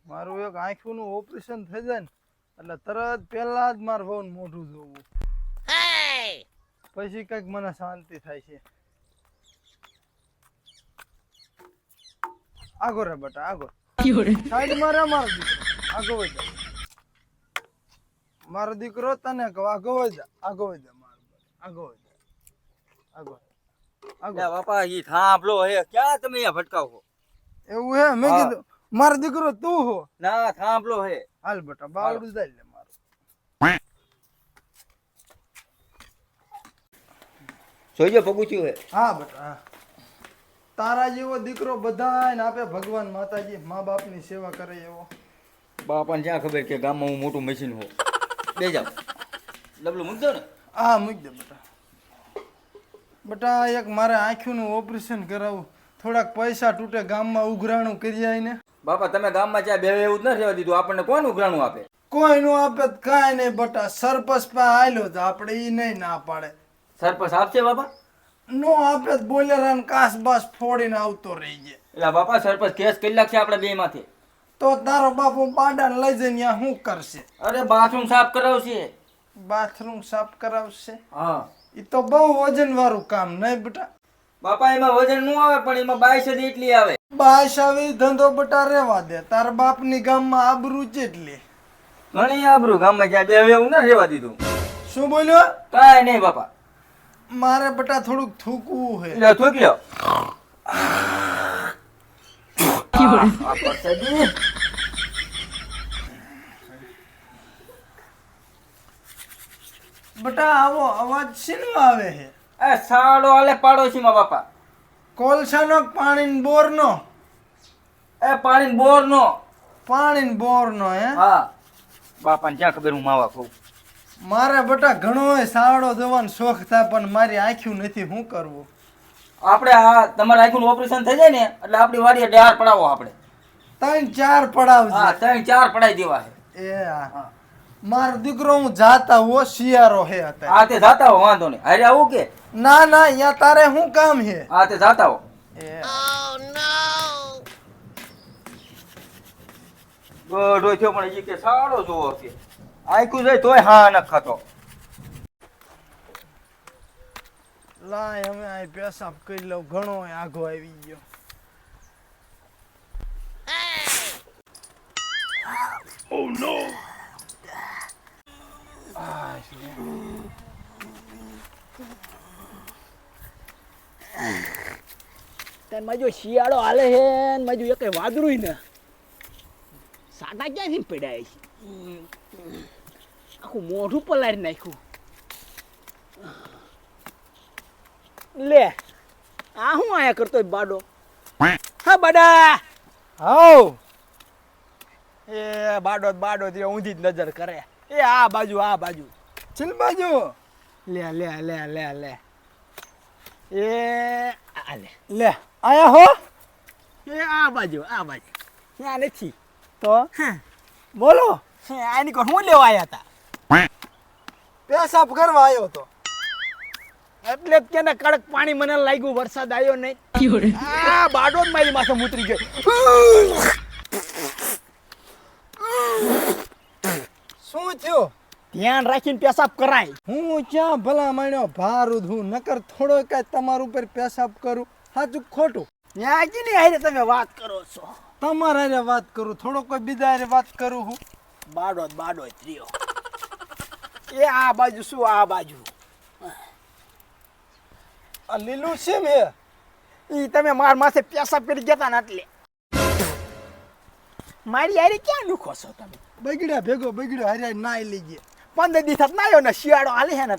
મારું એક આંખનું ઓપરેશન થઈ જાય ને એટલે તરત પહેલા જ માર વહુને મોઢું જોવું, પછી કઈક મને શાંતિ થાય છે. આગો રે બેટા આગો, સાઈડમાં રે મારો દીકરો, આગો વઈ જા. મારો દીકરો તને કહો આગો વઈ જા, આગો વઈ જા, આગો વઈ જા, આગો આગો. બાપા ઈ થાંભલો હે, ક્યાં તમે અહીંયા ભટકાવો? એવું હે? મેં કીધું મારો દીકરો તું હો. ના થાંભલો હે. હાલ બેટા બાવડું જાય લે મારું. જોઈજો પગુચ્યું હે. હા બેટા હા. તારા જેવો દીકરો બધાને આપે ભગવાન માતાજી, મા બાપની સેવા કરે એવો. બાપાને ક્યાં ખબર કે ગામમાં હું મોટું મશીન હો. બે જાવ ડબલું મૂકજો ને. હા મૂક દે બેટા. બેટા એક મારે આંખનું ઓપરેશન કરાવવું, થોડાક પૈસા તૂટે, ગામમાં ઉઘરાણું કરી આવીને. બાપા તમે ગામમાં ત્યાં બે એવું જ ન રહેવા દીધું, આપણને કોણ ઉઘરાણું આપે? કોઈ નું આપે તો કાંઈ નહીં બેટા, સરપંચ પા આયલો તો આપણે ઈ નહીં ના પાડે. સરપંચ આપશે બાપા? નો આપે તો બોલેરાને કાસ બાસ ફોડીને આવતો રહી જાય. એટલે બાપા સરપંચ કેસ કરી લાગશે આપણે બે માંથી. તો તારો બાપુ પાડાને લઈ જઈને ત્યાં શું કરશે? અરે બાથરૂમ સાફ કરાવશે. બાથરૂમ સાફ કરાવશે? હા એ તો બહુ વજન વાળું કામ નહીં બેટા. બાપા એમાં વજન નું આવે પણ એમાં 22 એટલી આવે. બાઈસ આવી ધંધો બેટા રેવા દે, તારા બાપની ગામમાં આબરૂ ચેટલી. ઘણી આબરૂ ગામમાં જ્યાં બે એવું ના રહેવા દીધું. શું બોલ્યો? કાંઈ નહીં બાપા. મારે બેટા થોડુંક થૂકવું છે. એટલે થૂક લ્યો. બેટા આવો અવાજ શેનો આવે છે? એ સાડો હાલે પાડોશીમાં બાપા. કોલસાનો કે પાણીની બોરનો? એ પાણી બોર નો. પાણીની બોરનો હે? હા બાપાને ક્યાં ખબર હું માવા ખાઉં. મારે બેટા ઘણો સાવડો જવાનો શોખ થાય પણ મારી આંખ્યું નથી, શું કરવું? આપણે આ તમારા આંખનું ઓપરેશન થઈ જાય ને એટલે આપણી વાડીએ ડાર પડાવો આપણે. 3-4 પડાવજે. હા 3-4 પડાઈ દેવા છે. એ હા. મારો દીકરો હું જાતા હો શિયારો હે અત્યારે. હા તે જાતા હો, વાંધો નહીં. હારે આવું કે? ના ના અહીંયા તારે શું કામ છે? હા તે જાતા હો. એ ગઢો થયો પણ હજી કે સાડો જોવો કે આંખું જાય તોય હા ન ખાતો. લાય હવે આ પેશાબ કરી લઉં, ઘણો આઘો આવી ગયો. Oh no. માજો શિયાળો હાલે છે ને માજો એક વાદળું ને સાટા ક્યાંથી પડ્યા છે, આખું મોઢું પલાળી નાખ્યું. લે આ હું આયા કરતો બાડો? હા બાડા. હાઉ એ બાડો તે ઊંધી જ નજર કરે. એ આ બાજુ ચલ બાજુ. લે લે લે લે લે એ આ લે લે આયા હો. એ આ બાજુ ત્યાં નથી તો બોલો. આની કોણ હું લેવા આવ્યા હતા? પેશાબ કરવા આવ્યો તો. એટલે જ કે ને કડક પાણી મને લાગ્યું, વરસાદ આવ્યો નહીં. આ બાડો જ મારી માથે ઉતરી ગયો. શું થયું? ધ્યાન રાખીને પેશાબ કરાય. હું ક્યાં ભલા માણ્યો ભારું હું, નકર થોડો કાંઈ તમારા ઉપર પેશાબ કરું, સાચું ખોટું? ત્યાં કીની હારે તમે વાત કરો છો? તમારા હારે વાત કરું, થોડો કોઈ બીજા હારે વાત કરું હું. બાડો જ રહ્યો. એ આ બાજુ શું? આ બાજુ આ લીલું છે મે ઈ તમે માર માથે પેશાબ કરી ગયા ને એટલે મારી હારે ક્યાં દુખો છો તમે? બગડ્યો હારે નાઈ લીજે. 15 દિવસ ના આવ્યો ને શિયાળો હાલે છે ને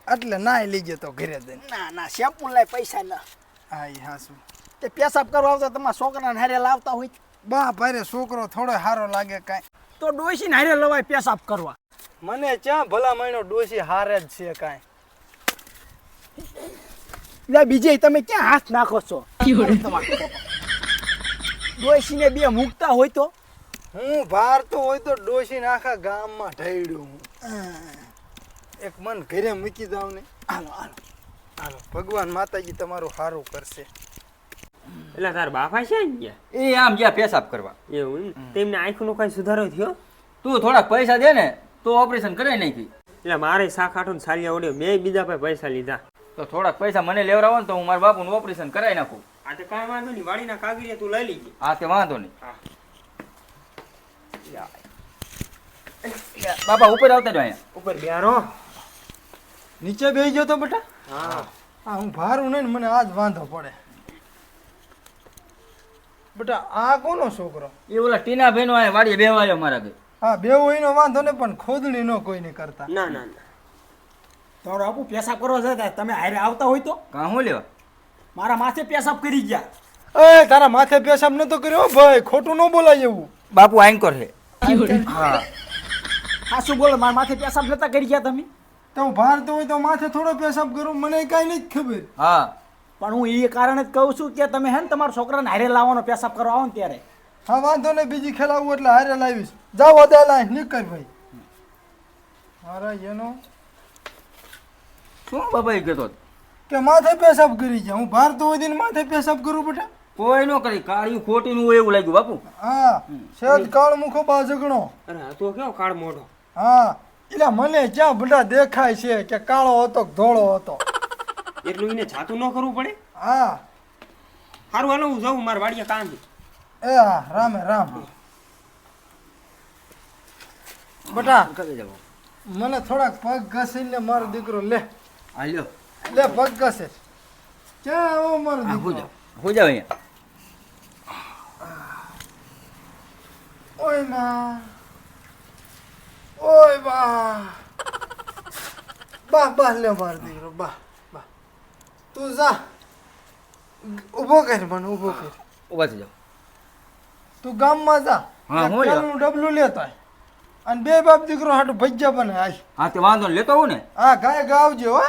એટલે નાઈ લીજે તો ઘરે દઈને. ના શેમ્પુ લાય પૈસા ના. હા ઈ હાસું. તે પેશાબ કરવા આવતા તમારા છોકરાને હારે લાવતા હોય બા ભારે છોકરો થોડો હારો લાગે કાંઈ તો ડોશીને હારે લવાય પેશાબ કરવા. મને ક્યાં ભલા માણ્યો ડોશી હારે જ છે કાંઈ. લે બીજે તમે ક્યાં હાથ નાખો છો? ડોશીને બે મૂકતા હોય તો હું ભારતો હોય તો ડોશી આખા ગામમાં ઢળ્યું હું. એક મન ઘરે મૂકી દઉં ને. હાલો ભગવાન માતાજી તમારું સારું કરશે. એટલે તારા બાપા છે ને ગયા એ આમ ગયા પેશાબ કરવા. એવું એમ? તેમને આંખનો કઈ સુધારો થયો? તું થોડાક પૈસા દે ને તો ઓપરેશન કરાવી નાખી. એટલે મારે શાક આઠું સાલિયા ઓડ્યો મેં બીજા પાસે પૈસા લીધા. તો થોડાક પૈસા મને લેવડાવો ને તો હું મારા બાપુનું ઓપરેશન કરાવી નાખું. આ તો કાંઈ વાંધો નહીં, વાડીના કાગળિયા તું લઈ લીધી. હા તે વાંધો નહીં. હા. બાપા ઉપર આવતા જો અહીંયા. ઉપર બેહારો. નીચે બેસી ગયો તો બેટા. હા હા હું ભારું નહીં ને મને આજ વાંધો પડે. બેટા આ કોનો છોકરો? એ ઓલા ટીના ભાઈનો અહીંયા વાડીએ બેહવા આવ્યો મારા ઘરે. હા બેવો એનો વાંધો ને પણ ખોદણી નો કોઈ નહીં કરતા. ના ના ના તમારો બાપુ પેશાબ કરવા જતા તમે હારે આવતા હોય તો કાં હું લેવા? મારા માથે પેશાબ કરી ગયા. એ તારા માથે પેશાબ નતો કર્યો હો ભાઈ, ખોટું ન બોલાય એવું. બાપુ આઈનકોર છે. હા હા શું બોલો, મારા માથે પેશાબ નતા કરી ગયા તમે? તો હું ભારતો હોય તો માથે થોડો પેશાબ કરું, મને કાંઈ નથી ખબર. હા પણ હું એ કારણ જ કહું છું કે તમે હે ને તમારા છોકરાને હારે લાવવાનો પેશાબ કરવા આવો ને ત્યારે. હા વાંધો નહીં, બીજી ખેલાવું એટલે હારે લાવીશ. જાઓ અદાલા નીકળ ભાઈ. મારા એનો શું બાપા એ કહેતો હતો? કે માથે પેશાબ કરી ગયા. હું ભારતો હોય ને માથે પેશાબ કરું બેટા. કોઈ ન કરી, કાળિયું ખોટીનું હોય એવું લાગ્યું બાપુ. હા શેજ કાળ મુખો બાજગણો. અરે આ તો કેવો કાળ મોઢો. હા એટલે મને ક્યાં બધા દેખાય છે કે કાળો હતો કે ધોળો હતો. એટલું એને જાતું ન કરવું પડે. હા સારું હાલો હું જાઉં, મારા વાડીએ કામ છે. એ હા રામે રામ. બેટા કરી જાઓ. મને થોડાક પગ ઘસીને મારો દીકરો લે હાલ્યો. લે પગ ઘસે. ક્યાં આવો મારો હા હું દીકરો? જાઉં. હું જાઉં અહીંયા. ઓય માં, ઓય બા, બા બા લે મારો દીકરો બા બા. તું જા ઊભો કર મને, ઊભો કર. ઊભા થઈ જાઓ. તું ગામમાં જા. હા, એક હું લ્યો. તેલનું ડબલું લેતો આય. અને બે બાપ દીકરો હાટુ ભજીયા બને આય. હા તે વાંધો નહીં, લેતો આવું ને. હા ગાય ગાવજો હો.